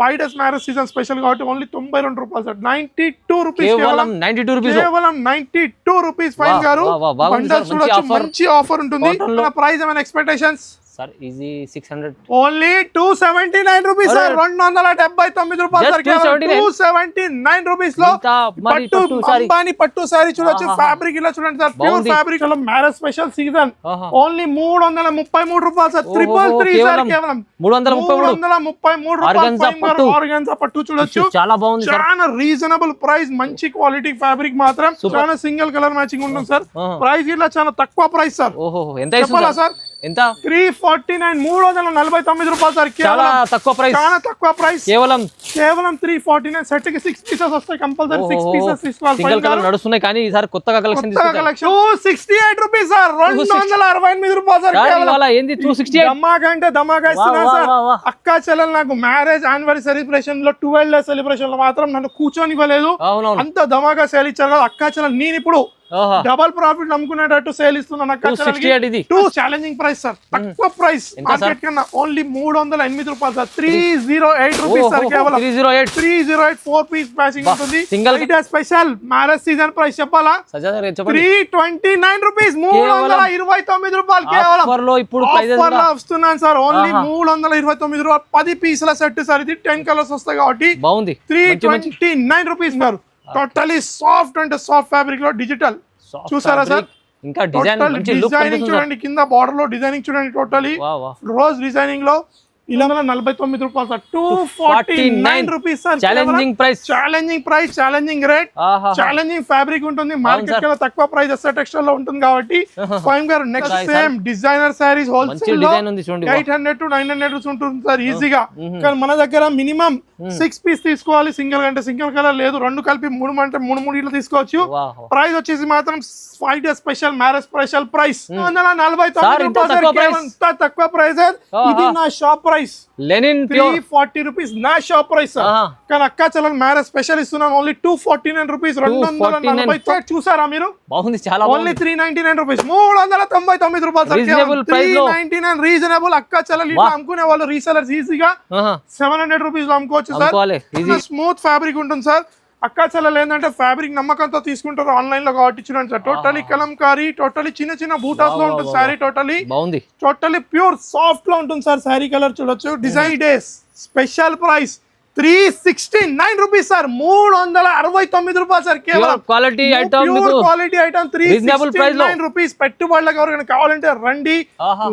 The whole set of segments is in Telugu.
5 days మ్యారేజ్ సీజన్ స్పెషల్ కాబట్టి ఓన్లీ 92 రూపాయలు సార్. 92 రూపీస్, కేవలం 92 రూపీస్, కేవలం 92 రూపీస్. ఫైన్ గారు బండల్స్ చూడొచ్చు, మంచి ఆఫర్ ఉంటుంది. ప్రైస్ ఏమైనా expectations sir? Easy 600, only 279 rupees sir. 279 రూపాయలు సార్, 279 రూపీస్ లో పట్టు అంబానీ పట్టు సారీ చూడొచ్చు. ఫ్యాబ్రిక్ ఇలా చూడండి sir, pure fabric. Marriage special season only 333 రూపాయలు సార్. 333 సార్, కేవలం 333 రూపాయలు. ఆర్గాన్జా పట్టు చూడొచ్చు, చాలా బాగుంది, చాలా రీజనబుల్ ప్రైస్, మంచి క్వాలిటీ ఫ్యాబ్రిక్ మాత్రం. చాలా సింగిల్ కలర్ మ్యాచింగ్ ఉంటుంది సార్. ప్రైస్ ఇలా చాలా తక్కువ ప్రైస్ సార్. ఎంత చెప్పాలా సార్? ఎంత? 349, 349 రూపాయలు సార్. చాలా తక్కువ ప్రైస్, చాలా తక్కువ ప్రైస్. కేవలం 349. సెట్ కి 6 పీసెస్ వస్తాయి కంపల్సరీ. 6 పీసెస్ తీసుకోవాలి. సింగిల్ కలర్ నడుస్తున్నాయి కానీ ఈసారి కొత్తగా కలెక్షన్ తీసుకుంటాం. 268 రూపీస్ సార్. 268 రూపాయలు సార్. ఇవాళ ఏంది 268? ధమాకా అంటే ధమాకా ఇస్తున్నా సార్. అక్కా చెల్లెలు నాకు మ్యారేజ్ యానివర్సరీ సెలబ్రేషన్ లో 12 days సెలబ్రేషన్ లో మాత్రం నన్ను కూర్చొనివ్వలేదు. అంత ధమాకా సేల్ ఇచ్చారు కదా అక్కా చెల్లెలు. నేను ఇప్పుడు డబల్ ప్రాఫిట్ నమ్ముకునేటట్టు సేల్ ఇస్తున్నాను. ఛాలెంజింగ్ ప్రైస్ సార్, తక్కువ ప్రైస్ మార్కెట్ కన్నా. ఓన్లీ 308 రూపాయలు సార్. 308 రూపీస్ సార్, కేవలం 308. 4 పీస్ ప్రైసింగ్ ఉంటుంది. స్పెషల్ మ్యారేజ్ సీజన్ ప్రైస్ చెప్పాలా? 329 రూపీస్. 329 రూపాయలు కేవలం ఇప్పుడు వస్తున్నాను సార్. ఓన్లీ 329 రూపాయలు. 10 పీసుల సెట్ సార్. ఇది 10 కలర్స్ వస్తాయి కాబట్టి బాగుంది. 329 రూపీస్ గారు. టోటలీ సాఫ్ట్ అంటే సాఫ్ట్ ఫ్యాబ్రిక్ లో డిజిటల్ చూసారా సార్? ఇంకా డిజైనింగ్ చూడండి, కింద బార్డర్ లో డిజైనింగ్ చూడండి. టోటలీ రోజ్ డిజైనింగ్ లో 49 రూపాయలు sir. 249 rupees sir. Challenging price, challenging price, challenging rate, challenging fabric ఉంటుంది. మార్కెట్ కన్నా తక్కువ ప్రైస్ ఎస్ఆర్ టెక్స్టైల్ లో ఉంటుంది కాబట్టి. ఫైమ్ గారు next same designer saris wholesale లో 800 to 900 ఉంటుంది సార్ ఈజీగా. కానీ మన దగ్గర మినిమం 6 పీస్ తీసుకోవాలి. సింగిల్ అంటే సింగిల్ కలర్ లేదు, రెండు కలిపి 3 అంటే 3 ఇట్లా తీసుకోవచ్చు. ప్రైస్ వచ్చేసి మాత్రం 5 days special marriage special price 149 రూపాయలు. తక్కువ ప్రైస్. ఇది నా షాప్ ప్రైస్. లెనిన్ 340 రూపీస్ నా షాప్ ప్రైస్. కానీ అక్కా చెల్లెలు మ్యారేజ్ స్పెషల్ ఇస్తున్నాను ఓన్లీ 249 రూపీస్. 240 చూసారా మీరు? బాగుంది, చాలా ఓన్లీ 399 రూపీస్. 399 రూపాయలు. 399 రీజనబుల్. అక్కా చెల్లెలు ఇట్లా అమ్ముకునే వాళ్ళు రీసెలర్స్ ఈజీగా 700 రూపీస్ లో అమ్ముకోవచ్చు సార్. స్మూత్ ఫ్యాబ్రిక్ ఉంటుంది సార్. అక్కా చెల్లెలు ఏంటంటే ఫ్యాబ్రిక్ నమ్మకంతో తీసుకుంటారు ఆన్లైన్ లో కాబట్టి చూడండి సార్. టోటలీ కలంకారీ, టోటలీ చిన్న చిన్న బూటాస్ లో ఉంటుంది శారీ. టోటలీ ప్యూర్ సాఫ్ట్ లో ఉంటుంది సార్. శారీ కలర్ చూడొచ్చు. Design days special price 369 rupees sir. 369 రూపాయలు సార్. కేవలం quality item, quality item 369 rupees. పెట్టుబడులకు ఎవరికైనా కావాలంటే రండి,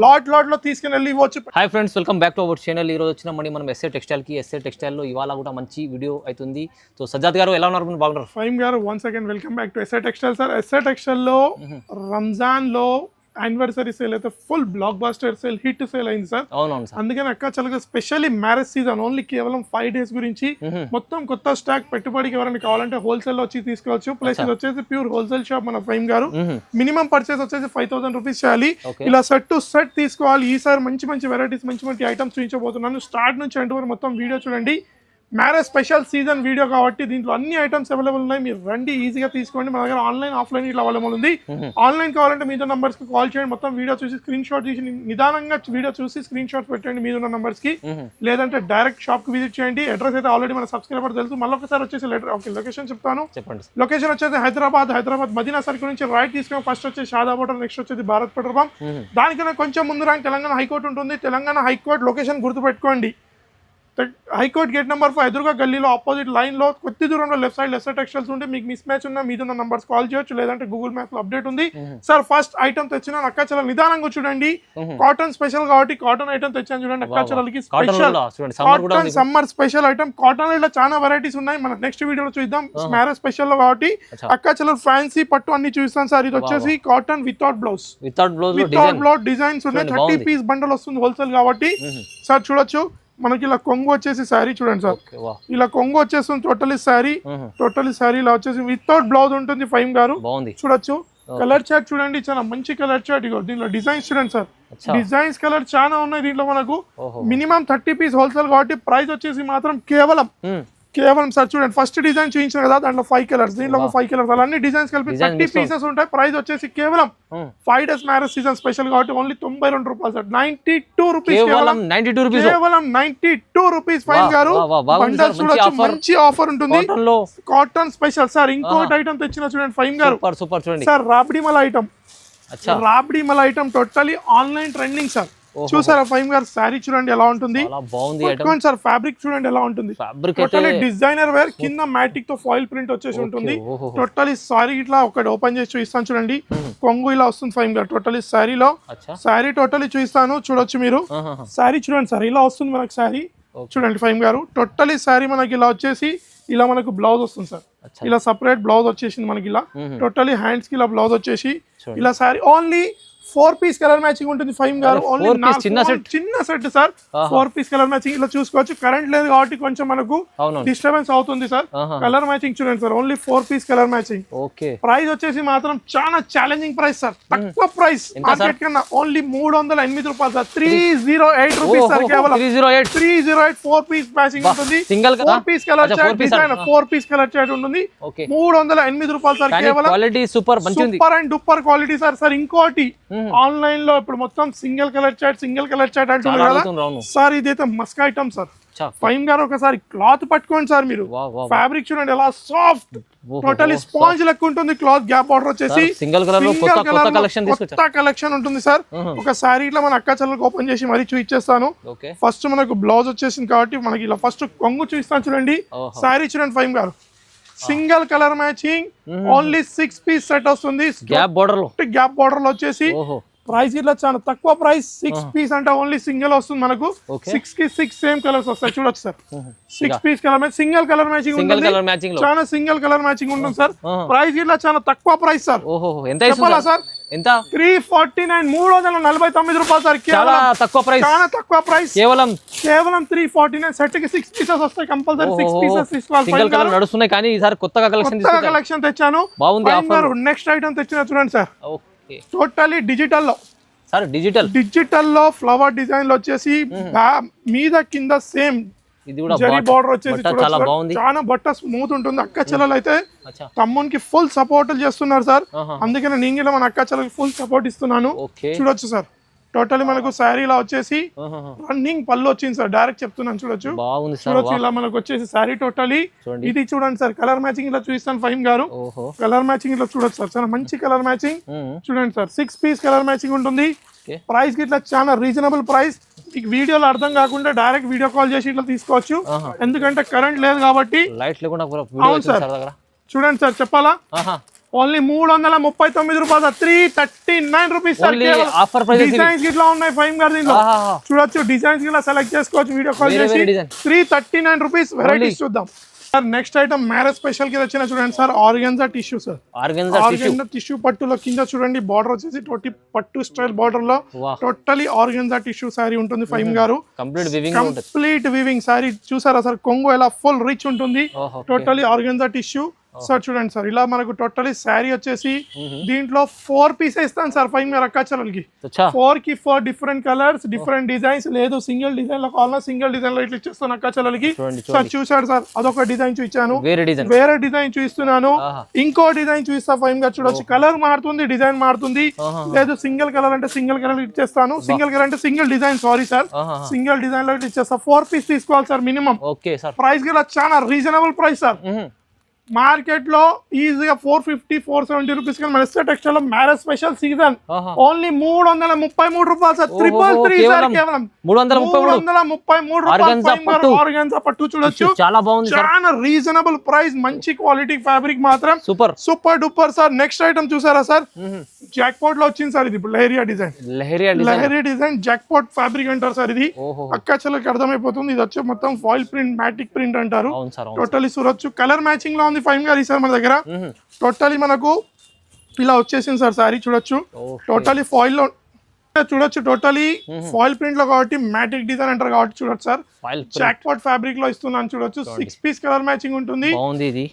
లాట్ లో తీసుకుని వెళ్ళి ఇవ్వచ్చు. Hi friends, welcome back to our channel. ఈ రోజు వచ్చిన మనం ఎస్ఏ టెక్స్టైల్ కి. ఎస్ఏ టెక్స్టైల్ లో ఇవాళ కూడా మంచి వీడియో అవుతుంది. సో సజ్జాద్ గారు ఎలా ఉన్నారు? బాగున్నారు. ఫైమ్ గారు once again welcome back to SA textile sir. SA textile లో రంజాన్ లో యానివర్సరీ సేల్ అయితే full blockbuster sale, hit sale అయింది సార్. అవునవును సార్. అందుకని అక్క చల్లగా స్పెషల్లీ మ్యారేజ్ సీజన్ ఓన్లీ కేవలం 5 days గురించి మొత్తం కొత్త స్టాక్ పెట్టుబడికి ఎవరైనా కావాలంటే హోల్సేల్ లో వచ్చి తీసుకోవచ్చు. ప్లస్ ఇది వచ్చేసి ప్యూర్ హోల్సేల్ షాప్ మన ఫైమ్ గారు. మినిమం పర్చేస్ వచ్చేసి 5000 రూపీస్ చేయాలి. ఇలా సెట్ టు సెట్ తీసుకోవాలి. ఈసారి మంచి వెరైటీస్, మంచి ఐటమ్స్ చూపించబోతున్నాను. స్టార్ట్ నుంచి ఎండ్ వరకు మొత్తం వీడియో చూడండి. మ్యారేజ్ స్పెషల్ సీజన్ వీడియో కాబట్టి దీంట్లో అన్ని ఐటమ్స్ అవైలబుల్ ఉన్నాయి. మీరు రండి, ఈజీగా తీసుకోండి. మన దగ్గర ఆన్లైన్, ఆఫ్లైన్ ఇట్లా అవైలబుల్ ఉంది. ఆన్లైన్ కావాలంటే మీతో నంబర్స్ కి కాల్ చేయండి. మొత్తం వీడియో చూసి స్క్రీన్ షాట్ తీసి నిదానంగా వీడియో చూసి స్క్రీన్ షాట్ పెట్టండి మీద ఉన్న నంబర్స్ కి. లేదంటే డైరెక్ట్ షాప్ కి విజిట్ చేయండి. అడ్రస్ అయితే ఆల్రెడీ మన సబ్స్క్రైబర్ తెలుసు. మళ్ళీ ఒకసారి వచ్చేసి లొకేషన్ చెప్తాను. లొకేషన్ వచ్చేసి హైదరాబాద్ మదీనా సర్కిల్ నుంచి రైట్ తీసుకుని ఫస్ట్ వచ్చేసి షాదాబ్ హోటల్, నెక్స్ట్ వచ్చేసి భారత్ పెట్రోల్ పంప్. దానికన్నా కొంచెం ముందు రాని తెలంగాణ హైకోర్టు ఉంటుంది. తెలంగాణ హైకోర్టు లొకేషన్ గుర్తుపెట్టుకోండి. హైకోర్ట్ గేట్ నెంబర్ 5 ఎదురుగా గల్లీలో ఆపోజిట్ లైన్ లో కొద్ది దూరంలో లెఫ్ట్ సైడ్ ఎస్ఆర్ టెక్స్టైల్స్ ఉంటే మీకు మిస్ మ్యాచ్ ఉన్న మీద ఉన్న నంబర్స్ కాల్ చేయొచ్చు. లేదంటే గూగుల్ మ్యాప్ లో అప్డేట్ ఉంది సార్. ఫస్ట్ ఐటమ్ తెచ్చిన అక్కా చెల్లెలు నిదానంగా చూడండి. కాటన్ స్పెషల్ కాబట్టి కాటన్ ఐటమ్ తెచ్చాను చూడండి. అక్కా చెల్లెలకి special cotton summer special item. Cotton లో చాలా వెరైటీస్ ఉన్నాయి. మనం నెక్స్ట్ వీడియోలో చూద్దాం. మ్యారేజ్ స్పెషల్ లో కాబట్టి అక్కా చెల్లెలు ఫ్యాన్సీ పట్టు అన్ని చూస్తాను సార్. ఇది వచ్చేసి కాటన్ వితౌట్ బ్లౌజ్ డిజైన్స్ ఉన్నాయి. 30 పీస్ బండల్ వస్తుంది హోల్సేల్ కాబట్టి సార్. చూడొచ్చు మనకి ఇలా కొంగు వచ్చేసి శారీ చూడండి సార్. ఇలా కొంగు వచ్చేస్తుంది టోటలీ శారీ ఇలా వచ్చేసి వితౌట్ బ్లౌజ్ ఉంటుంది. ఫైమ్ గారు చూడొచ్చు. కలర్ చార్ట్ చూడండి, చాలా మంచి కలర్ చార్ట్. ఇగో దీంట్లో డిజైన్స్ చూడండి సార్. డిజైన్స్ కలర్ చాలా ఉన్నాయి దీంట్లో. మనకు మినిమం 30 పీస్ హోల్సేల్ కాబట్టి ప్రైస్ వచ్చేసి మాత్రం కేవలం సార్ చూడండి ఫస్ట్ డిజైన్ చూపించాను కదా దాంట్లో 5 కలర్స్ దీంట్లో ఒక 5 కలర్స్ అలా అన్ని డిజైన్స్ కలిపి 30 పీసెస్ ఉంటాయి ప్రైస్ వచ్చేసి కేవలం 5 డేస్ మ్యారేజ్ సీజన్ స్పెషల్ కాబట్టి ఓన్లీ 92 రూపాయలు సార్ 92 రూపీస్ కేవలం 92 రూపీస్ కేవలం 92 రూపీస్ ఫైన్ గారు బండల్ చూడొచ్చు మంచి ఆఫర్ ఉంటుంది కాటన్ స్పెషల్ సార్ ఇంకోటి ఐటమ్ తెచ్చిన చూడండి ఫైన్ గారు సూపర్ చూడండి సార్ రాబ్డి మల ఐటమ్ రాబ్డి మల item totally online trending sir చూసారా ఫైమ్ గారు శారీ చూడండి ఎలా ఉంటుంది బాగుంది సార్ ఫ్యాబ్రిక్ చూడండి ఎలా ఉంటుంది టోటలీ డిజైనర్ వేర్ కింద మ్యాటిక్ తో ఫాయిల్ ప్రింట్ వచ్చేసి ఉంటుంది టోటలీ సారీ ఇట్లా ఒకటి ఓపెన్ చేసి చూపిస్తాను చూడండి కొంగు ఇలా వస్తుంది ఫైమ్ గారు టోటలీ శారీలో శారీ టోటలీ చూపిస్తాను చూడొచ్చు మీరు శారీ చూడండి సార్ ఇలా వస్తుంది మనకు శారీ చూడండి ఫైమ్ గారు టోటలీ శారీ మనకి ఇలా వచ్చేసి ఇలా మనకు బ్లౌజ్ వస్తుంది సార్ ఇలా సపరేట్ బ్లౌజ్ వచ్చేసింది మనకి ఇలా టోటలీ హ్యాండ్స్ కి ఇలా బ్లౌజ్ వచ్చేసి ఇలా sari only 4 piece colour matching ఉంటుంది ఫైమ్ గారు ఓన్లీ చిన్న set sir 4 piece colour matching ఇలా చూసుకోవచ్చు కరెంట్ లేదు కాబట్టి కొంచెం మనకు డిస్టర్బెన్స్ అవుతుంది సార్ కలర్ మ్యాచింగ్ చూడండి sir only 4 piece colour matching price వచ్చేసి మాత్రం చాలా ఛాలెంజింగ్ ప్రైస్ సార్ తక్కువ ప్రైస్ మార్కెట్ కన్నా ఓన్లీ 308 రూపాయలు సార్ 308 రూపీస్ సార్ కేవలం 308 4 పీస్ మ్యాచింగ్ ఉంటుంది 4 piece colour chart design 4 piece colour chart ఉంటుంది 308 రూపాయలు సార్ కేవలం quality super and duper quality sir ఇంకోటి ఆన్లైన్ లో ఇప్పుడు మొత్తం సింగిల్ కలర్ చాట్ అంటున్నారు కదా సార్ ఇదైతే మస్క్ ఐటమ్ సార్ ఫైమ్ గారు ఒకసారి క్లాత్ పట్టుకోండి సార్ మీరు ఫ్యాబ్రిక్ చూడండి ఎలా సాఫ్ట్ టోటలీ స్పాంజ్ లెక్క ఉంటుంది క్లాత్ గ్యాప్ బార్డర్ వచ్చేసి సింగిల్ కలర్ కొత్త కలెక్షన్ ఉంటుంది సార్ ఒక సారీ ఇట్లా మన అక్క చెల్లెలకు ఓపెన్ చేసి మరీ చూపించేస్తాను ఫస్ట్ మనకు బ్లౌజ్ వచ్చేసింది కాబట్టి మనకి ఇలా ఫస్ట్ కొంగు చూపిస్తాను చూడండి సారీ చూడండి ఫైమ్ గారు single colour matching only 6 piece set వస్తుంది గ్యాప్ బార్డర్ లో వచ్చేసి ప్రైస్ ఇట్లా చాలా తక్కువ ప్రైస్ 6 పీస్ అంటే ఓన్లీ సింగిల్ వస్తుంది మనకు 6 కి 6 సేమ్ కలర్స్ వస్తాయి చూడొచ్చు sir 6 piece colour single colour matching ఉంటుంది చాలా సింగిల్ కలర్ మ్యాచింగ్ ఉంటుంది సార్ ప్రైస్ ఇట్లా చాలా తక్కువ ప్రైస్ సార్ చెప్పాలా సార్ ఎంత 349 349 రూపాయలు సార్ చాలా తక్కువ ప్రైస్ కేవలం 349 సెట్ కి 6 పీసెస్ వస్తాయి కంపల్సరీ 6 పీసెస్ తీసుకోవాలి సింగిల్ కలర్ నడుస్తున్నాయి కానీ ఈసారి కొత్తగా కలెక్షన్ తెచ్చాను బాగుంది ఆఫర్ నెక్స్ట్ ఐటమ్ తెచ్చిన చూడండి సార్ టోటలీ డిజిటల్ లో ఫ్లవర్ డిజైన్ లో వచ్చేసి మీద కింద సేమ్ ఇది కూడా జరీ బార్డర్ వచ్చేసి చాలా బట్ట స్మూత్ ఉంటుంది అక్క చెల్లెలు అయితే తమ్మునికి ఫుల్ సపోర్ట్ చేస్తున్నారు సార్ అందుకనే నేను కూడా మన అక్క చెల్లెలకి ఫుల్ సపోర్ట్ ఇస్తున్నాను చూడొచ్చు సార్ టోటలీ మనకు శారీ ఇలా వచ్చేసి రన్నింగ్ పళ్ళు వచ్చింది సార్ డైరెక్ట్ చెప్తున్నాను చూడొచ్చు ఇలా మనకు వచ్చేసి శారీ టోటలీ ఇది చూడండి సార్ కలర్ మ్యాచింగ్ ఇలా చూపిస్తాను ఫైమ్ గారు కలర్ మ్యాచింగ్ ఇలా చూడొచ్చు సార్ చాలా మంచి కలర్ మ్యాచింగ్ చూడండి సార్ 6 పీస్ కలర్ మ్యాచింగ్ ఉంటుంది ప్రైస్ కి ఇట్లా చాలా రీజనబుల్ ప్రైస్ మీకు వీడియోలో అర్థం కాకుండా డైరెక్ట్ వీడియో కాల్ చేసి ఇట్లా తీసుకోవచ్చు ఎందుకంటే కరెంట్ లేదు కాబట్టి అవును సార్ చూడండి సార్ చెప్పాలా ఓన్లీ 339 రూపాయలు 339 రూపీస్ డిజైన్స్ ఇట్లా ఉన్నాయి ఫైమ్ గారు దీంట్లో చూడొచ్చు డిజైన్స్ ఇలా సెలెక్ట్ చేసుకోవచ్చు వీడియో కాల్ చేసి 339 రూపీస్ వెరైటీస్ చూద్దాం sir next item marriage special కి వచ్చిన చూడండి sir organza tissue sir organza tissue పట్టులో కింద చూడండి బార్డర్ వచ్చేసి పట్టు స్టైల్ బార్డర్ లో టోటలీ ఆర్గెన్జా టిష్యూ సారీ ఉంటుంది ఫైమ్ గారు కంప్లీట్ వీవింగ్ సారీ చూసారా సార్ కొంగు ఎలా ఫుల్ రిచ్ ఉంటుంది టోటలీ ఆర్గెన్జా టిష్యూ సార్ చూడండి సార్ ఇలా మనకు టోటలీ శారీ వచ్చేసి దీంట్లో 4 పీసెస్ ఇస్తాను సార్ ఫైవ్ గారు అక్క చెల్లెలకి 4 కి 4 డిఫరెంట్ కలర్స్ డిఫరెంట్ డిజైన్స్ లేదు సింగిల్ డిజైన్ లో కావాలన్నా సింగిల్ డిజైన్ లో ఇట్లా ఇచ్చేస్తాను అక్క చెల్లెలకి సార్ చూసాడు సార్ అదొక డిజైన్ చూపించాను వేరే డిజైన్ చూపిస్తున్నాను ఇంకో డిజైన్ చూపిస్తా ఫైవ్ గారు చూడొచ్చు కలర్ మారుతుంది డిజైన్ మారుతుంది లేదు సింగిల్ కలర్ అంటే సింగిల్ కలర్ ఇచ్చేస్తాను సింగిల్ కలర్ అంటే single design sorry sir single design లో ఇచ్చేస్తా 4 పీస్ తీసుకోవాలి సార్ మినిమం ప్రైస్ కూడా చాలా రీజనబుల్ ప్రైస్ సార్ మార్కెట్ లో ఈజీగా 450 470 రూపీస్ కానీ మన ఎస్ఆర్ టెక్స్టైల్ లో మ్యారేజ్ స్పెషల్ సీజన్ ఓన్లీ 333 రూపాయలు సార్ 333 సార్ కేవలం 333 రూపాయలు ఆర్గాన్జా పట్టు చూడొచ్చు చాలా బాగుంది చాలా రీజనబుల్ ప్రైస్ మంచి క్వాలిటీ ఫ్యాబ్రిక్ మాత్రం super duper sir next item చూసారా సార్ జాక్ పాట్ లో వచ్చింది సార్ ఇది lehariya design jackpot fabric అంటారు సార్ ఇది అక్క చెల్లెలకి అర్థమైపోతుంది ఇది వచ్చి మొత్తం ఫాయిల్ ప్రింట్ మ్యాటిక్ ప్రింట్ అంటారు టోటలీ చూడొచ్చు కలర్ మ్యాచింగ్ లో ఉంది ఫైవ్ గారు సార్ మన దగ్గర టోటలీ మనకు ఇలా వచ్చేసింది సార్ సారీ చూడొచ్చు టోటలీ ఫాయిల్ లో చూడొచ్చు టోటలీ ఫాయిల్ ప్రింట్ లో కాబట్టి మ్యాటిక్ డిజైన్ అంటారు కాబట్టి చూడొచ్చు సార్ జాక్ పాట్ ఫ్యాబ్రిక్ లో ఇస్తున్నాను చూడొచ్చు 6 పీస్ కలర్ మ్యాచింగ్ ఉంటుంది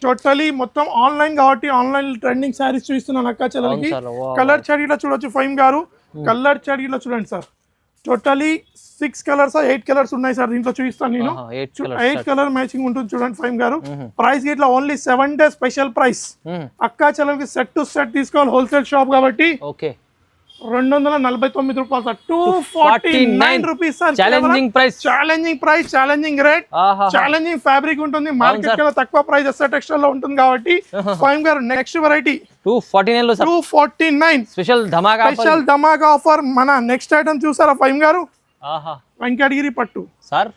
టోటలీ మొత్తం ఆన్లైన్ కాబట్టి ఆన్లైన్ ట్రెండింగ్ సారీస్ చూపిస్తున్నాను అక్క చెల్లెలకి కలర్ చార్ట్ చూడొచ్చు ఫైవ్ గారు కలర్ చార్ట్ చూడండి సార్ టోటలీ 6 కలర్స్ 8 కలర్స్ ఉన్నాయి సార్ దీంట్లో చూపిస్తాను నేను 8 కలర్ మ్యాచింగ్ ఉంటుంది చూడండి ఫైమ్ గారు ప్రైస్ ఇట్లా ఓన్లీ 7 days స్పెషల్ ప్రైస్ అక్కా చెల్లెలకి సెట్ టు సెట్ తీసుకోవాలి హోల్సేల్ షాప్ కాబట్టి ఓకే 249 రూపాయలు sir 249 rupees sir challenging price challenging rate challenging fabric ఉంటుంది మార్కెట్ కన్నా తక్కువ ప్రైస్ ఎస్ఆర్ టెక్స్టైల్ లో ఉంటుంది కాబట్టి ఫైమ్ గారు నెక్స్ట్ వెరైటీ 249 లో 249 స్పెషల్ ధమాకా ఆఫర్ మన నెక్స్ట్ ఐటమ్ చూసారా ఫైమ్ గారు వెంకటగిరి పట్టు సార్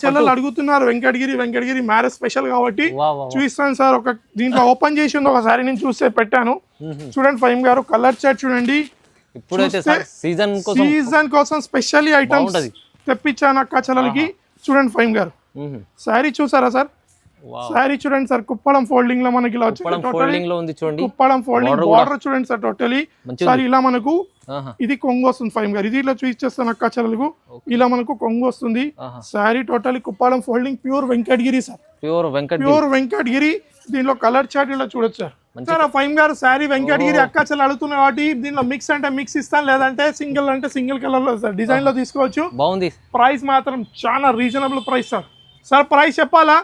చెల్లెలు అడుగుతున్నారు వెంకటగిరి మ్యారేజ్ స్పెషల్ కాబట్టి చూపిస్తాను సార్ ఒక దీంట్లో ఓపెన్ చేసి ఉంది ఒకసారి నేను చూస్తే పెట్టాను చూడండి ఫైమ్ గారు కలర్ చార్ట్ చూడండి ఇప్పుడైతే సీజన్ కోసం స్పెషల్ ఐటమ్స్ తెప్పించాను అక్క చెల్లెలకి చూడండి ఫైమ్ గారు శారీ చూసారా సార్ శారీ చూడండి సార్ కుప్పడం ఫోల్డింగ్ లో మనకి ఇలా వచ్చింది కుప్పడం ఫోల్డింగ్ బార్డర్ చూడండి సార్ టోటలీ సార్ ఇలా మనకు ఇది కొంగు వస్తుంది ఫైమ్ గారు ఇది ఇలా చూపించేస్తాను అక్క చెల్లెలకు ఇలా మనకు కొంగు వస్తుంది sari totally Kuppadam folding pure Venkatagiri sir pure Venkatagiri దీనిలో కలర్ చార్ట్ ఇలా చూడొచ్చు సార్ సార్ ఫైమ్ గారు శారీ వెంకటగిరి అక్క చెల్లెలు అడుగుతున్నా కాబట్టి దీనిలో మిక్స్ అంటే మిక్స్ ఇస్తాను లేదంటే సింగిల్ అంటే సింగిల్ కలర్ లో సార్ డిజైన్ లో తీసుకోవచ్చు బాగుంది ప్రైస్ మాత్రం చాలా రీజనబుల్ ప్రైస్ సార్ ప్రైస్ చెప్పాలా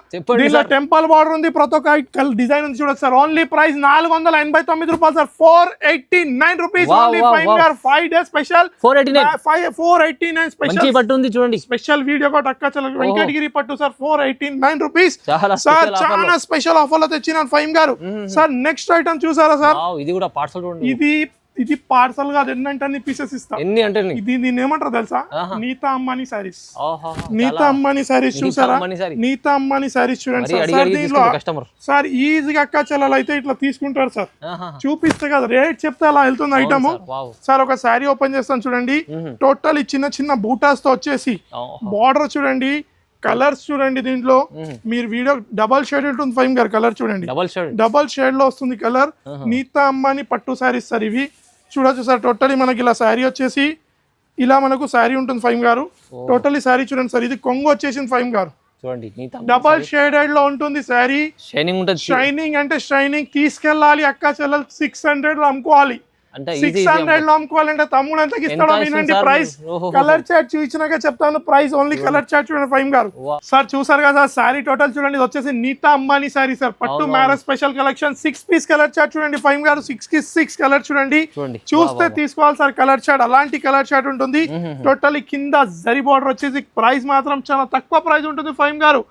దీనిలో టెంపుల్ బార్డర్ ఉంది ప్రతి ఒక్క డిజైన్ ఉంది చూడొచ్చు సార్ ఓన్లీ ప్రైస్ 489 రూపాయలు సార్ 489 రూపీస్ ఓన్లీ ఫైవ్ గారు 5 days స్పెషల్ 489 స్పెషల్ పట్టు ఉంది చూడండి స్పెషల్ వీడియో కూడా అక్క చెల్లెలు వెంకటగిరి పట్టు సార్ 489 రూపీస్ సార్ చాలా స్పెషల్ ఆఫర్ లో తెచ్చినాను ఫైవ్ గారు సార్ నెక్స్ట్ ఐటమ్ చూసారా సార్ ఇది కూడా పార్సల్ చూడండి ఇది పార్సల్ గా ఎన్నంటే అన్ని పీసెస్ ఇస్తా దీన్ని ఏమంటారు తెలుసా నీతా అమ్మాని సారీస్ చూసారా నీతా అమ్మాని సారీస్ చూడండి సార్ ఈజీగా అక్క చెల్లెలు అయితే ఇట్లా తీసుకుంటారు సార్ చూపిస్తే కదా రేట్ చెప్తే అలా వెళ్తుంది ఐటమ్ సార్ ఒక శారీ ఓపెన్ చేస్తాను చూడండి టోటల్ చిన్న బూటాస్ తో వచ్చేసి బార్డర్ చూడండి కలర్స్ చూడండి దీంట్లో మీరు వీడియో డబల్ షేడ్ ఉంటుంది ఫైమ్ గారు కలర్ చూడండి డబల్ షేడ్ లో వస్తుంది కలర్ నీతా అమ్మాని పట్టు శారీస్ సార్ ఇవి చూడొచ్చు సార్ టోటలీ మనకి ఇలా శారీ వచ్చేసి ఇలా మనకు శారీ ఉంటుంది ఫైమ్ గారు టోటలీ శారీ చూడండి సార్ ఇది కొంగు వచ్చేసింది ఫైమ్ గారు చూడండి డబల్ షేడెడ్ లో ఉంటుంది శారీ షైనింగ్ అంటే షైనింగ్ తీసుకెళ్ళాలి అక్క చెల్లెలు 600 లో అమ్ముకోవాలి 600 లో అమ్ముకోవాలంటే తమ్ముడు ఎంతకి ఇస్తాడో వినండి ప్రైస్ కలర్ చార్ట్ చూపించినాక చెప్తాను ప్రైస్ ఓన్లీ కలర్ చార్ట్ చూడండి ఫైమ్ గారు సార్ చూసారు కదా శారీ టోటల్ చూడండి ఇది వచ్చేసి నీతా అంబానీ శారీ సార్ పట్టు marriage special collection 6 piece colour chart చూడండి ఫైమ్ గారు 6 కలర్ చూడండి చూస్తే తీసుకోవాలి సార్ కలర్ చార్ట్ అలాంటి కలర్ చార్ట్ ఉంటుంది టోటల్లీ కింద జరీ బార్డర్ వచ్చేసి ప్రైస్ మాత్రం చాలా తక్కువ ప్రైస్ ఉంటుంది ఫైమ్ గారు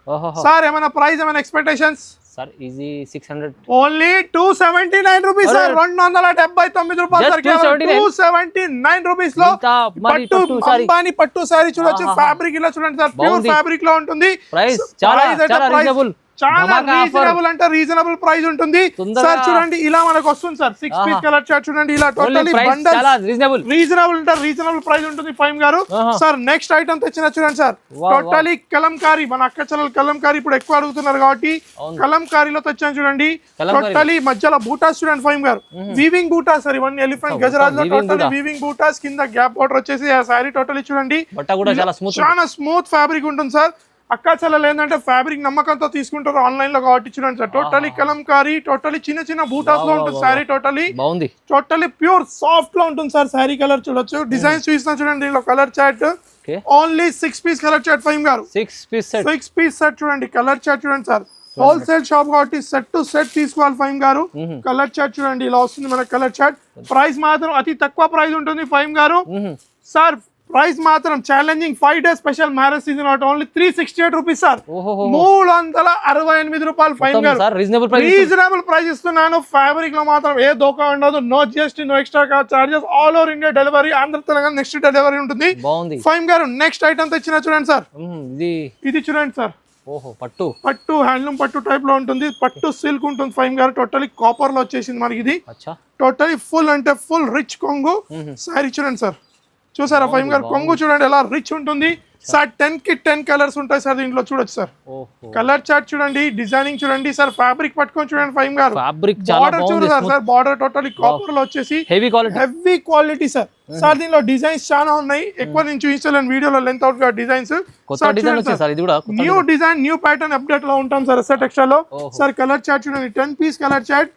సార్ ఏమైనా ప్రైస్ ఏమైనా expectations sir easy 600 only 279 rupees sir 279 రూపాయలు సార్ 279 రూపీస్ లో పట్టు అంబానీ పట్టు సారీ చూడొచ్చు ఫ్యాబ్రిక్ ఇలా చూడండి సార్ ప్యూర్ ఫ్యాబ్రిక్ లో ఉంటుంది ప్రైస్ చాలా రీజనబుల్ చాలా రీజనబుల్ అంటే రీజనబుల్ ప్రైస్ ఉంటుంది సార్ చూడండి ఇలా మనకు వస్తుంది సార్ 6 piece కలర్ చార్ట్ చూడండి ఇలా టోటల్లీ బండల్ రీజనబుల్ అంటే రీజనబుల్ ప్రైస్ ఉంటుంది ఫైమ్ గారు సార్ నెక్స్ట్ ఐటమ్ తెచ్చిన చూడండి సార్ టోటల్లీ కలంకారీ మన అక్క చెల్లెలు కలంకారీ ఇప్పుడు ఎక్కువ అడుగుతున్నారు కాబట్టి కలంకారీలో తెచ్చాను చూడండి టోటల్లీ మధ్యలో బూటాస్ చూడండి ఫైమ్ గారు వీవింగ్ బూటాస్ సార్ ఇవన్నీ ఎలిఫెంట్ గజరాజ్ లో టోటల్లీ వీవింగ్ బూటాస్ కింద గ్యాప్ బార్డర్ వచ్చేసి ఆ సారీ టోటల్లీ చూడండి చాలా స్మూత్ ఫ్యాబ్రిక్ ఉంటుంది సార్ అక్క చెల్లెలు ఏంటంటే ఫ్యాబ్రిక్ నమ్మకంతో తీసుకుంటారు ఆన్లైన్ లో కాబట్టి చూడండి సార్ టోటలీ కలంకారీ టోటలీ చిన్న బూటాస్ లో ఉంటుంది శారీ టోటలీ ప్యూర్ సాఫ్ట్ లో ఉంటుంది సార్ శారీ కలర్ చూడొచ్చు డిజైన్స్ చూస్తున్నా చూడండి దీనిలో colour chart only 6 piece colour chart ఫైమ్ గారు 6 piece సెట్ చూడండి కలర్ చార్ట్ చూడండి సార్ హోల్సేల్ షాప్ కాబట్టి సెట్ టు సెట్ తీసుకోవాలి ఫైమ్ గారు కలర్ చార్ట్ చూడండి ఇలా వస్తుంది మన కలర్ చార్ట్ ప్రైస్ మాత్రం అతి తక్కువ ప్రైస్ ఉంటుంది ఫైమ్ గారు సార్ ప్రైస్ మాత్రం challenging 5 days special marriage season out only 368 rupees sir 368 రూపాయలు ఫైన్ గారు రీజనబుల్ ప్రైస్ ఇస్తున్నాను ఫ్యాబ్రిక్ లో మాత్రం ఏ దోకా ఉండదు no GST no extra charges all over India delivery Andhra Telangana next delivery ఉంటుంది ఫైమ్ గారు నెక్స్ట్ ఐటమ్ తెచ్చిన చూడండి సార్ ఇది చూడండి సార్ పట్టు హ్యాండ్లూమ్ పట్టు టైప్ లో ఉంటుంది పట్టు సిల్క్ ఉంటుంది ఫైమ్ గారు టోటలీ కాపర్ లో వచ్చేసింది మనకి ఇది టోటలీ ఫుల్ అంటే ఫుల్ రిచ్ కొంగు సారీ చూడండి సార్ చూసారా ఫైమ్ గారు కొంగు చూడండి ఎలా రిచ్ ఉంటుంది సార్ 10 కి 10 కలర్స్ ఉంటాయి సార్ దీంట్లో చూడొచ్చు సార్ కలర్ చార్ట్ చూడండి డిజైనింగ్ చూడండి సార్ ఫ్యాబ్రిక్ పట్టుకొని చూడండి ఫైమ్ గారు బార్డర్ చూడరు సార్ బార్డర్ టోటలీ కాపర్ లో వచ్చేసి హెవీ క్వాలిటీ సార్ సార్ దీనిలో డిజైన్స్ చాలా ఉన్నాయి ఎక్కువ నేను చూపించలేను వీడియోలో లెంత్ అవుట్ గా designs new design new pattern update లో ఉంటాం సార్ ఎస్ఆర్ టెక్స్టైల్ లో సార్ కలర్ చార్ట్ చూడండి 10 piece కలర్ చార్ట్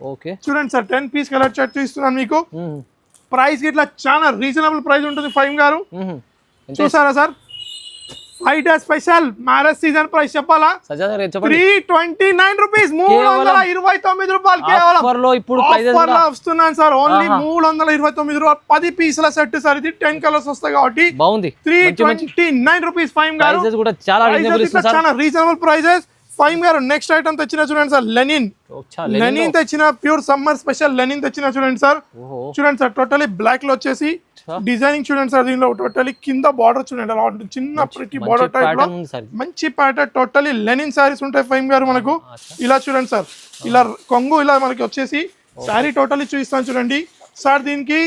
చూడండి సార్ 10 piece కలర్ చార్ట్ చూస్తున్నాను మీకు ప్రైస్ ఇట్లా చాలా రీజనబుల్ ప్రైస్ ఉంటుంది ఫైమ్ గారు చూసారా sir 5 days special marriage season price చెప్పాలా సజ్జాద్ గారు చెప్పండి 329 రూపీస్ 329 రూపాయలు కేవలం ఆఫర్ లో ఇప్పుడు ప్రైజెస్ ఆఫర్ లో వస్తున్నాను సార్ ఓన్లీ 329 రూపాయలు 10 పీసుల సెట్ సార్ ఇది 10 కలర్స్ వస్తాయి కాబట్టి బాగుంది 329 రూపీస్ ఫైమ్ గారు ప్రైజెస్ కూడా చాలా రీజనబుల్ ఇస్తారు సార్ చాలా రీజనబుల్ ప్రైజెస్ ఫైమ్ గారు నెక్స్ట్ ఐటమ్ తెచ్చిన చూడండి సార్ లెనిన్ తెచ్చిన ప్యూర్ సమ్మర్ స్పెషల్ లెనిన్ తెచ్చిన చూడండి సార్ చూడండి సార్ టోటలీ బ్లాక్ లో వచ్చేసి డిజైనింగ్ చూడండి సార్ దీనిలో టోటలీ కింద బార్డర్ చూడండి అలా ఉంటుంది చిన్న ప్రిటీ బార్డర్ టైప్ లో మంచి ప్యాటర్న్ టోటలీ లెనిన్ సారీస్ ఉంటాయి ఫైమ్ గారు మనకు ఇలా చూడండి సార్ ఇలా కొంగు ఇలా మనకి వచ్చేసి సారీ టోటలీ చూపిస్తాను చూడండి సార్ దీనికి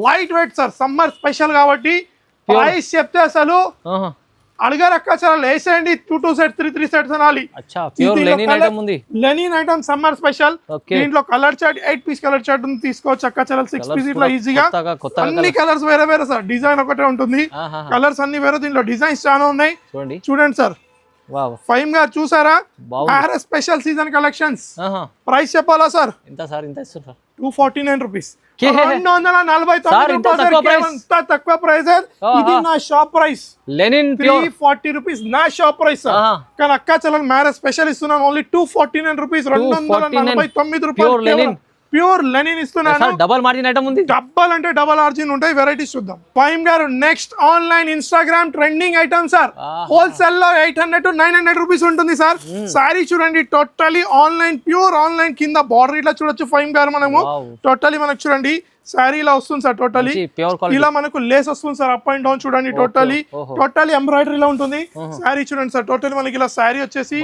light weight sir summer special కాబట్టి ప్రైస్ చెప్తే అసలు అడిగారు అక్క చాలా వేసేయండి 2 సెట్స్ 3 సెట్స్ అనాలి లెనిన్ ఐటమ్ సమ్మర్ స్పెషల్ దీంట్లో colour chart 8 piece colour chart తీసుకోవచ్చు అక్క చాలా 6 పీస్ ఇట్లా ఈజీగా అన్ని కలర్స్ వేరే వేరే సార్ డిజైన్ ఒకటే ఉంటుంది కలర్స్ అన్ని వేరే దీంట్లో డిజైన్స్ చాలా ఉన్నాయి చూడండి సార్ ఫైమ్ గారు చూసారా marriage special season collections price చెప్పాలా సార్ ఎంత సార్ ఇంత ఇస్తున్నారు 249 రూపీస్ 249 తక్కువ ప్రైస్ ఇది నా షాప్ ప్రైస్ లెనిన్ 340 రూపీస్ నా షాప్ ప్రైస్ కానీ అక్క చలం మ్యారేజ్ స్పెషల్ ఇస్తున్నాను ఓన్లీ 249 రూపీస్ 249 రూపాయలు ప్యూర్ లెనిన్ ఇస్తున్నాను డబల్ మార్జిన్ ఐటమ్ ఉంది డబల్ అంటే డబల్ మార్జిన్ ఉంటాయి వెరైటీస్ చూద్దాం ఫైమ్ గారు next online Instagram trending item sir wholesale లో 800 to 900 రూపీస్ ఉంటుంది సార్ సారీ చూడండి టోటలీ ఆన్లైన్ ప్యూర్ ఆన్లైన్ కింద బార్డర్ ఇట్లా చూడొచ్చు ఫైమ్ గారు మనము టోటలీ మనకు చూడండి సారీ ఇలా వస్తుంది సార్ టోటలీ ఇలా మనకు లేస్ వస్తుంది సార్ అప్ అండ్ డౌన్ చూడండి టోటలీ ఎంబ్రాయిడరీ ఇలా ఉంటుంది సారీ చూడండి సార్ టోటలీ మనకి ఇలా సారీ వచ్చేసి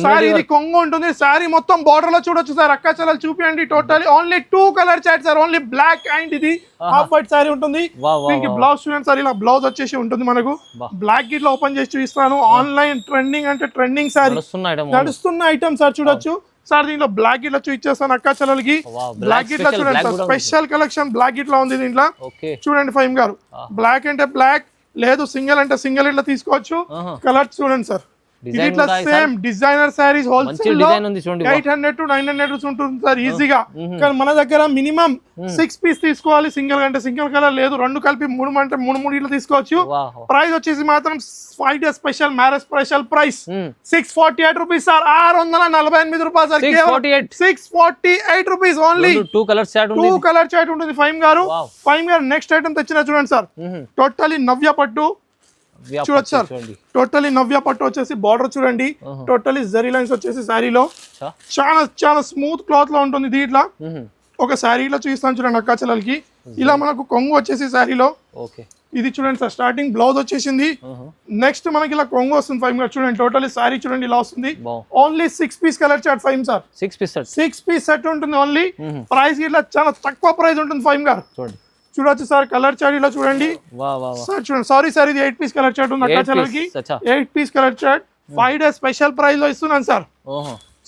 సారీ ఇది కొంగు ఉంటుంది సారీ మొత్తం బార్డర్ లో చూడొచ్చు సార్ అక్క చలాలు చూపించండి totally only 2 colour chart sir only black and ఇది హాఫ్ వైట్ సారీ ఉంటుంది దీనికి బ్లౌజ్ చూడండి సార్ ఇలా బ్లౌజ్ వచ్చేసి ఉంటుంది మనకు బ్లాక్ గిట్ లో ఓపెన్ చేసి చూపిస్తాను ఆన్లైన్ ట్రెండింగ్ అంటే ట్రెండింగ్ సారీ నడుస్తున్న ఐటమ్ సార్ చూడొచ్చు సార్ దీంట్లో బ్లాక్ గిట్ లో చూపించేస్తాను అక్క చలలకి బ్లాక్ గిట్ లో చూడండి సార్ స్పెషల్ కలెక్షన్ బ్లాక్ గిట్ లో ఉంది దీంట్లో చూడండి ఫైమ్ గారు బ్లాక్ అంటే బ్లాక్ లేదు సింగిల్ అంటే సింగిల్ ఇట్లా తీసుకోవచ్చు కలర్ చూడండి సార్ ఇది ఇట్లా సేమ్ డిజైనర్ సారీస్ హోల్సేల్ లో 800 to 900 ఉంటుంది సార్ ఈజీగా కానీ మన దగ్గర మినిమం 6 పీస్ తీసుకోవాలి సింగిల్ అంటే సింగిల్ కలర్ లేదు రెండు కలిపి 3 అంటే 3 ఇట్లా తీసుకోవచ్చు ప్రైస్ వచ్చేసి మాత్రం 5 days special marriage special price 648 rupees sir 648 రూపాయలు sir 648 rupees only 2 colour chat ఉంటుంది ఫైమ్ గారు నెక్స్ట్ ఐటమ్ తెచ్చిన చూడండి సార్ టోటలీ నవ్య పట్టు చూడొచ్చు సార్ టోటలీ నవ్య పట్టు వచ్చేసి బార్డర్ చూడండి టోటలీ జరీ లైన్స్ వచ్చేసి శారీలో చాలా స్మూత్ క్లాత్ లో ఉంటుంది దీంట్లో ఒక శారీలో చూపిస్తాను చూడండి అక్క చెల్లెలకి ఇలా మనకు కొంగు వచ్చేసి శారీలో ఇది చూడండి సార్ స్టార్టింగ్ బ్లౌజ్ వచ్చేసింది నెక్స్ట్ మనకి ఇలా కొంగు వస్తుంది ఫైవ్ చూడండి టోటలీ శారీ చూడండి ఇలా వస్తుంది only 6 piece colour chart five sir 6 piece set ఉంటుంది ఓన్లీ ప్రైస్ ఇట్లా చాలా తక్కువ ప్రైస్ ఉంటుంది ఫైవ్ గారు చూడొచ్చు సార్ కలర్ చార్ట్ ఇలా చూడండి సార్ చూడండి సారీ సార్ ఇది 8 పీస్ కలర్ చార్ట్ ఉంది అక్క చలకి 8 piece colour chart 5 days special price లో ఇస్తున్నాను సార్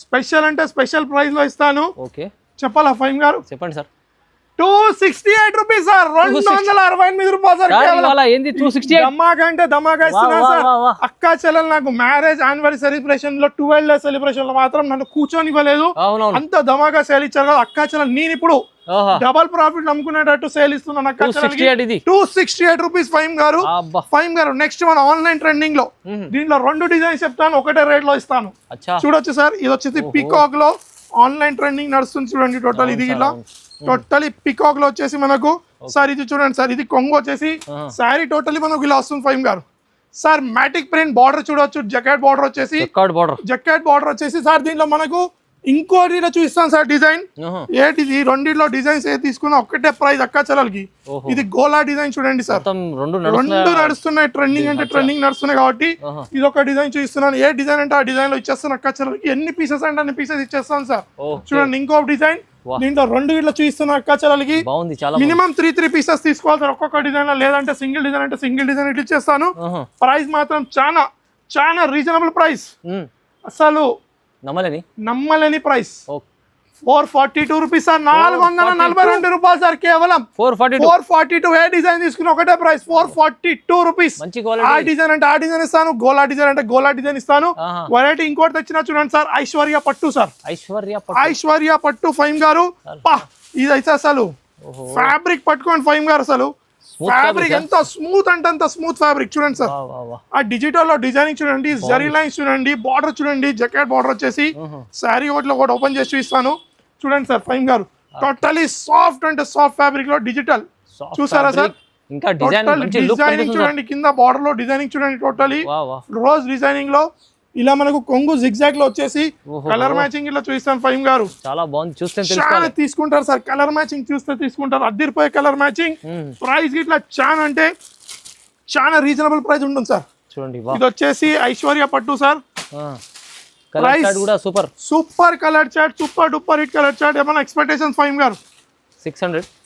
స్పెషల్ అంటే స్పెషల్ ప్రైస్ లో ఇస్తాను చెప్పాలా ఫైవ్ గారు చెప్పండి సార్ 268 రూపీస్ సార్ 268 రూపాయలు సార్ ధమాకా అంటే ధమాకా ఇస్తున్నా సార్ అక్క చెల్లెలు నాకు మ్యారేజ్ యానివర్సరీ సెలబ్రేషన్ లో 12 days సెలబ్రేషన్ లో మాత్రం నన్ను కూర్చొని ఇవ్వలేదు అంత ధమాకా సేల్ ఇచ్చారు కదా అక్క చెల్లెలు నేను ఇప్పుడు డబల్ ప్రాఫిట్ నమ్ముకునేటట్టు సేల్ ఇస్తున్నాను అక్క చెల్లెలకి 268 రూపీస్ ఫైవ్ గారు నెక్స్ట్ మన ఆన్లైన్ ట్రెండింగ్ లో దీంట్లో 2 డిజైన్స్ చెప్తాను ఒకటే రేట్ లో ఇస్తాను చూడొచ్చు సార్ ఇది వచ్చేసి పికాక్ లో ఆన్లైన్ ట్రెండింగ్ నడుస్తుంది చూడండి టోటల్ ఇది ఇలా టోటలీ పికాక్ లో వచ్చేసి మనకు సార్ ఇది చూడండి సార్ ఇది కొంగు వచ్చేసి సారీ టోటలీ మనకు ఇలా వస్తుంది ఫైవ్ గారు సార్ మ్యాటిక్ ప్రింట్ బార్డర్ చూడవచ్చు జకెట్ బార్డర్ వచ్చేసి సార్ దీంట్లో మనకు ఇంకోటి చూపిస్తాను సార్ డిజైన్ ఏంటిది రెండిట్లో డిజైన్స్ ఏ తీసుకున్నా ఒక్కటే ప్రైస్ అక్క చెల్లెలకి ఇది గోలా డిజైన్ చూడండి సార్ రెండు నడుస్తున్నాయి ట్రెండింగ్ అంటే ట్రెండింగ్ నడుస్తున్నాయి కాబట్టి ఇది ఒక డిజైన్ చూపిస్తున్నాను ఏ డిజైన్ అంటే ఆ డిజైన్ లో ఇచ్చేస్తాను అక్క చెల్లెలకి ఎన్ని పీసెస్ అంటే అన్ని పీసెస్ ఇచ్చేస్తాను సార్ చూడండి ఇంకో డిజైన్ దీంట్లో 2 ఇట్లా చూపిస్తున్నా అక్క చెల్లెలకి మినిమం 3 పీసెస్ తీసుకోవాలి సార్ ఒక్కొక్క డిజైన్ లేదంటే సింగిల్ డిజైన్ అంటే సింగిల్ డిజైన్ ఇట్లా ఇచ్చేస్తాను ప్రైస్ మాత్రం చాలా రీజనబుల్ ప్రైస్ అసలు నమ్మలేని ప్రైస్ 442 రూపీస్ సార్ 442 రూపాయలు సార్ కేవలం 442 ఏ డిజైన్ తీసుకుని ఒకటే ప్రైస్ 442 రూపీస్ ఆ డిజైన్ అంటే ఆ డిజైన్ ఇస్తాను గోలా డిజైన్ అంటే గోలా డిజైన్ ఇస్తాను వెరైటీ ఇంకోటి తెచ్చినా చూడండి సార్ ఐశ్వర్య పట్టు సార్ ఐశ్వర్య పట్టు ఫైవ్ గారు ఇది అయితే అసలు ఫ్యాబ్రిక్ పట్టుకోండి ఫైవ్ గారు అసలు ఫ్యాబ్రిక్ ఎంత స్మూత్ అంటే అంత స్మూత్ ఫ్యాబ్రిక్ చూడండి సార్. ఆ డిజిటల్ లో డిజైనింగ్ చూడండి, జరీ లైన్స్ చూడండి, బార్డర్ చూడండి, జకెట్ బార్డర్ వచ్చేసి శారీ ఒకటి ఓపెన్ చేసి చూపిస్తాను చూడండి సార్. ఫైమ్ గారు టోటలీ సాఫ్ట్ అంటే సాఫ్ట్ ఫ్యాబ్రిక్ లో డిజిటల్ చూసారా సార్. ఇంకా డిజైనింగ్ చూడండి, కింద బార్డర్ లో డిజైనింగ్ చూడండి, టోటలీ రోజ్ డిజైనింగ్ లో ఇలా మనకు కొంగు జిగ్జాగ్ లో వచ్చేసి కలర్ మ్యాచింగ్ ఇలా చూపిస్తాను. ఫైమ్ గారు చాలా బాగుంది, చూస్తే చాలా తీసుకుంటారు సార్. కలర్ మ్యాచింగ్ చూస్తే తీసుకుంటారు, అద్దరిపోయే కలర్ మ్యాచింగ్. ప్రైస్ ఇట్లా చాలా అంటే చాలా రీజనబుల్ ప్రైస్ ఉంటుంది సార్. చూడండి ఇది వచ్చేసి ఐశ్వర్య పట్టు సార్. ప్రైస్ కూడా super colour chart, super duper hit colour chart. ఏమైనా ఎక్స్పెక్టేషన్ ఫైమ్ గారు?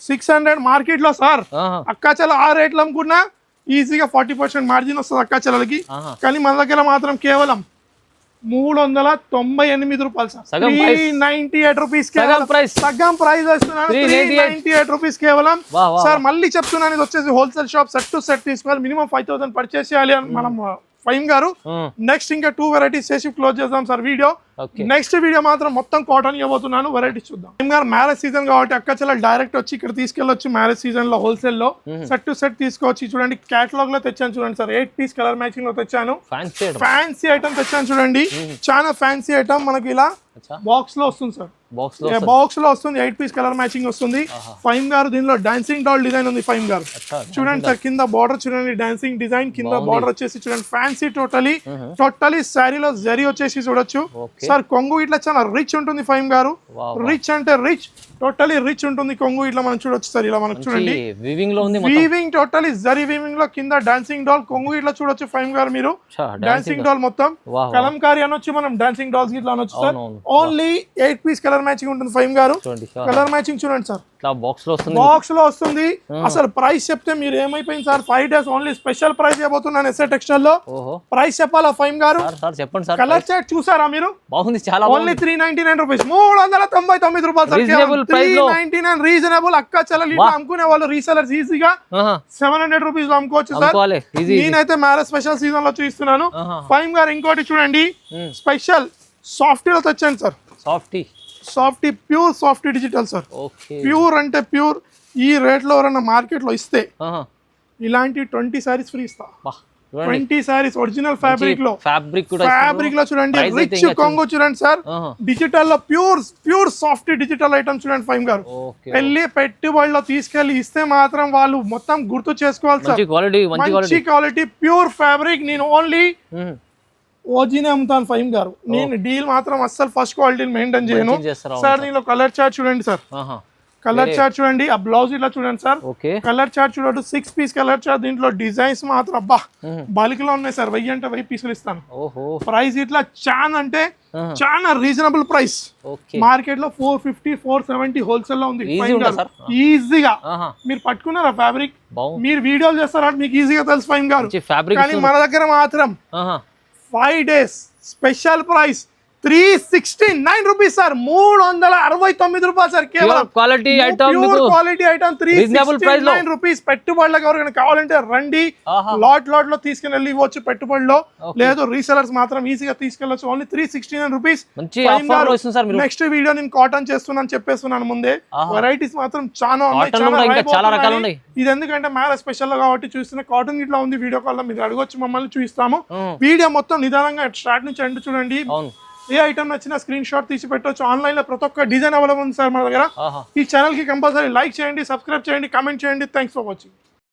600 మార్కెట్ లో సార్ అక్కాచల ఆ రేట్లు అమ్ముకున్నా ఈజీగా 40% మార్జిన్ వస్తుంది అక్కాచలకి. కానీ మన దగ్గర మాత్రం కేవలం 398 రూపాయలు సార్. 398 రూపీస్ సగం ప్రైస్ వేస్తున్నాను. 398 రూపీస్ కేవలం సార్. మళ్ళీ చెప్తున్నాను, ఇది వచ్చేసి wholesale shop. Set to set తీసుకోవాలి, మినిమం 5000 పర్చేస్ చేయాలి అని మనం ఫైమ్ గారు. నెక్స్ట్ ఇంకా 2 వెరైటీస్ చేసి క్లోజ్ చేద్దాం సార్ వీడియో. నెక్స్ట్ వీడియో మాత్రం మొత్తం కాటన్ ఇవ్వబోతున్నాను, వెరైటీస్ చూద్దాం. ఫైమ్ గారు మ్యారేజ్ సీజన్ కాబట్టి అక్కచెల్లెలు డైరెక్ట్ వచ్చి ఇక్కడ తీసుకెళ్ళొచ్చు. మ్యారేజ్ సీజన్ లో హోల్సేల్ లో సెట్ టు సెట్ తీసుకోవచ్చు. చూడండి కేటలాగ్ లో తెచ్చాను చూడండి సార్. 8 పీస్ కలర్ మ్యాచింగ్ లో తెచ్చాను. ఫ్యాన్సీ ఐటమ్ తెచ్చాను చూడండి, చాలా ఫ్యాన్సీ ఐటమ్. మనకి ఇలా బాక్స్ లో వస్తుంది సార్. బాక్స్ లో వస్తుంది, 8 పీస్ కలర్ మ్యాచింగ్ వస్తుంది. ఫైమ్ గారు దీనిలో డాన్సింగ్ డాల్ డిజైన్ ఉంది. ఫైమ్ గారు చూడండి సార్, కింద బార్డర్ చూడండి, డాన్సింగ్ డిజైన్ కింద బార్డర్ వచ్చేసి చూడండి. ఫ్యాన్సీ టోటలీ శారీలో జరీ వచ్చేసి చూడొచ్చు సార్. కొంగు ఇట్లా చాలా రిచ్ ఉంటుంది ఫైమ్ గారు. రిచ్ అంటే రిచ్, టోటలీ రిచ్ ఉంటుంది కొంగు. ఇట్లా మనం చూడొచ్చు సార్. ఇలా మనకు చూడండి వీవింగ్, టోటలీ జరీ వీవింగ్ లో కింద డాన్సింగ్ డాల్ కొంగు ఇట్లా చూడొచ్చు ఫైమ్ గారు. మీరు డాన్సింగ్ డాల్ మొత్తం కలంకారీ అనొచ్చు, మనం డాన్సింగ్ డాల్స్ ఇట్లా అనొచ్చు sir. Only 8 piece colour matching ఉంటుంది ఫైమ్ గారు. కలర్ మ్యాచింగ్ చూడండి సార్, బాక్స్ లో వస్తుంది. అసలు ప్రైస్ చెప్తే మీరు ఏమైపోయింది sir. 5 days only special price ఇవ్వబోతున్నాను ఎస్ఏ టెక్స్టైల్ లో. ప్రైస్ చెప్పాలా ఫైమ్ గారు? కలర్ చార్ట్ చూసారా మీరు? బాగుంది, చాలా ఓన్లీ 399 రూపీస్, 399 రూపాయలు సార్. 399 రీజనబుల్. అక్క చెల్లెలు అమ్ముకునే వాళ్ళు రీసెలర్స్ ఈజీగా 700 రూపీస్ లో అమ్ముకోవచ్చు సార్. నేనైతే మ్యారేజ్ స్పెషల్ సీజన్ లో చూపిస్తున్నాను ఫైమ్ గారు. ఇంకోటి చూడండి, స్పెషల్ సాఫ్టీలో తెచ్చాను sir. Softy pure softy digital sir. Pure అంటే ప్యూర్. ఈ రేట్ లో ఎవరైనా మార్కెట్ లో ఇస్తే ఇలాంటి 20 సారీస్ ఫ్రీ ఇస్తా. 20 సారీస్ ఒరిజినల్ ఫ్యాబ్రిక్ లో చూడండి. రిచ్ కొంగు చూడండి సార్. డిజిటల్ లో ప్యూర్ సాఫ్టీ డిజిటల్ ఐటమ్ చూడండి ఫైమ్ గారు. పెళ్లి పెట్టుబడిలో తీసుకెళ్లి ఇస్తే మాత్రం వాళ్ళు మొత్తం గుర్తు చేసుకోవాలి సార్. మంచి క్వాలిటీ ప్యూర్ ఫ్యాబ్రిక్. నేను ఓన్లీ ఓజీనే అమ్ముతాను ఫైమ్ గారు. నేను డీల్ మాత్రం అస్సలు ఫస్ట్ క్వాలిటీని మెయింటైన్ చేయను సార్. దీనిలో కలర్ చార్ట్ చూడండి సార్. కలర్ చార్ట్ చూడండి, ఆ బ్లౌజ్ ఇలా చూడండి సార్. కలర్ చార్ట్ చూడండి, 6 పీస్ కలర్ చార్ట్. దీంట్లో డిజైన్స్ మాత్రం అబ్బా బల్క్ లో ఉన్నాయి సార్. 1000 అంటే 1000 పీసులు ఇస్తాను. ప్రైస్ ఇట్లా చాలా అంటే చాలా రీజనబుల్ ప్రైస్. మార్కెట్ లో 450 470 హోల్సేల్ లో ఉంది ఈజీగా. మీరు పట్టుకున్నారా ఫ్యాబ్రిక్? మీరు వీడియోలు చేస్తారా, మీకు ఈజీగా తెలుసు ఫైమ్ గారు. కానీ మన దగ్గర మాత్రం 5 days special price 369 rupees sir. 369 రూపాయలు సార్. కేవలం క్వాలిటీ ఐటమ్ 369 రూపీస్. పెట్టుబడులకు ఎవరికైనా కావాలంటే రండి, లాట్ లో తీసుకెళ్ళి ఇవ్వచ్చు పెట్టుబడిలో. లేదు రీసెలర్స్ మాత్రం ఈజీగా తీసుకెళ్ళచ్చు. Only 369 rupees. నెక్స్ట్ వీడియో నేను కాటన్ చేస్తున్నాను చెప్పేస్తున్నాను ముందే. వెరైటీస్ మాత్రం చాలా ఉన్నాయి. ఇది ఎందుకంటే మ్యారేజ్ స్పెషల్ కాబట్టి చూస్తున్న కాటన్ ఇట్లా ఉంది. వీడియో కాల్ లో మీరు అడగొచ్చు, మమ్మల్ని చూపిస్తాము. వీడియో మొత్తం నిదానంగా స్టార్ట్ నుంచి ఎండ్ చూడండి. ఏ ఐటమ్ నచ్చినా స్క్రీన్ షాట్ తీసి పెట్టవచ్చు. ఆన్లైన్ లో ప్రతి ఒక్క డిజైన్ అవైలబుల్ ఉంది సార్ మన దగ్గర. ఈ ఛానల్ కి కంపల్సరీ లైక్ చేయండి, సబ్స్క్రైబ్ చేయండి, కామెంట్ చేయండి. Thanks for watching.